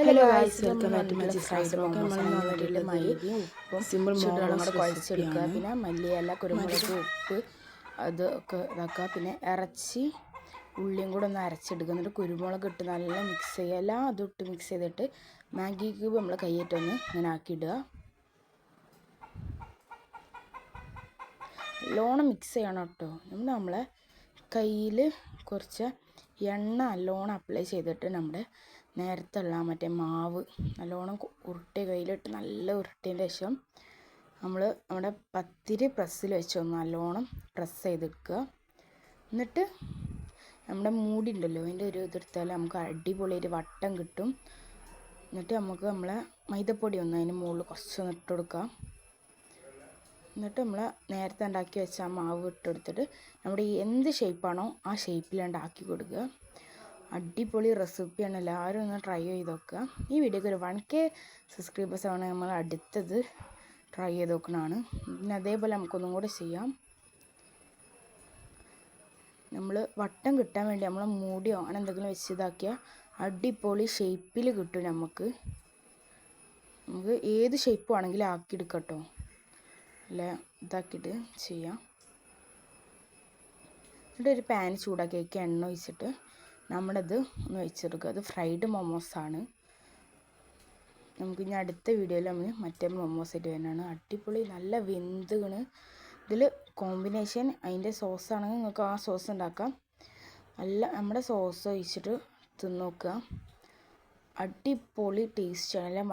Hello guys, welcome back to Maji's fried momos. Simple momos കുഴച്ചെടുക്കുക. പിന്നെ മല്ലിയില, കുരുമുളക്, ഉപ്പ് അതൊക്കെ ഇതാക്കുക. പിന്നെ ഇറച്ചി ഉള്ളിയും കൂടെ ഒന്ന് അരച്ചെടുക്കുക. എന്നിട്ട് കുരുമുളക് ഇട്ട് നല്ല മിക്സ് ചെയ്യുക. എല്ലാം അതും ഇട്ട് മിക്സ് ചെയ്തിട്ട് മാഗി ക്യൂബ് നമ്മൾ കൈയ്യേറ്റൊന്ന് ഇങ്ങനെ ആക്കിയിടുക. നല്ലോണം മിക്സ് ചെയ്യണം കേട്ടോ. നമ്മളെ കയ്യിൽ കുറച്ച് എണ്ണ നല്ലോണം അപ്ലൈ ചെയ്തിട്ട് നമ്മുടെ നേരത്തെ ഉള്ള മറ്റേ മാവ് നല്ലോണം ഉരുട്ടി കയ്യിലിട്ട് നല്ല ഉരുട്ടിയതിന് ശേഷം നമ്മൾ നമ്മുടെ പത്തിരി പ്രസ്സിൽ വെച്ചൊന്ന് നല്ലോണം പ്രസ് ചെയ്തെടുക്കുക. എന്നിട്ട് നമ്മുടെ മൂടി ഉണ്ടല്ലോ, അതിൻ്റെ ഒരു ഇതെടുത്താൽ നമുക്ക് അടിപൊളിയൊരു വട്ടം കിട്ടും. എന്നിട്ട് നമുക്ക് നമ്മളെ മൈദപ്പൊടി ഒന്ന് അതിന് മുകളിൽ കുറച്ചൊന്ന് ഇട്ട് കൊടുക്കാം. എന്നിട്ട് നമ്മൾ നേരത്തെ ഉണ്ടാക്കി വെച്ച ആ മാവ് ഇട്ടെടുത്തിട്ട് നമ്മുടെ എന്ത് ഷേപ്പാണോ ആ ഷേപ്പിലുണ്ടാക്കി കൊടുക്കുക. അടിപൊളി റെസിപ്പിയാണ്, എല്ലാവരും ഒന്ന് ട്രൈ ചെയ്ത് നോക്കുക. ഈ വീഡിയോക്ക് ഒരു 1K സബ്സ്ക്രൈബേഴ്സാണ് നമ്മൾ അടുത്തത് ട്രൈ ചെയ്ത് നോക്കണതാണ്. പിന്നെ അതേപോലെ നമുക്കൊന്നും കൂടെ ചെയ്യാം. നമ്മൾ വട്ടം കിട്ടാൻ വേണ്ടി നമ്മൾ മൂടിയോ അങ്ങനെ എന്തെങ്കിലും വെച്ച് ഇതാക്കിയാൽ അടിപൊളി ഷേപ്പിൽ കിട്ടും. നമുക്ക് ഏത് ഷേപ്പ് ആണെങ്കിലും ആക്കിയെടുക്കാം കേട്ടോ. അല്ല ഇതാക്കിയിട്ട് ചെയ്യാം. എന്നിട്ട് ഒരു പാൻ ചൂടാക്കി എണ്ണ ഒഴിച്ചിട്ട് നമ്മളത് ഒന്ന് വെച്ചെടുക്കുക. അത് ഫ്രൈഡ് മോമോസാണ്. നമുക്ക് ഇനി അടുത്ത വീഡിയോയിൽ നമ്മൾ മറ്റേ മോമോസ് ആയിട്ട് വരുന്നതാണ്. അടിപൊളി നല്ല വെന്തുകണ്. ഇതിൽ കോമ്പിനേഷൻ അതിൻ്റെ സോസാണെങ്കിൽ നിങ്ങൾക്ക് ആ സോസ് ഉണ്ടാക്കാം. നല്ല നമ്മുടെ സോസ് ഒഴിച്ചിട്ട് തിന്ന് നോക്കുക. അടിപൊളി ടേസ്റ്റാണ്. നല്ല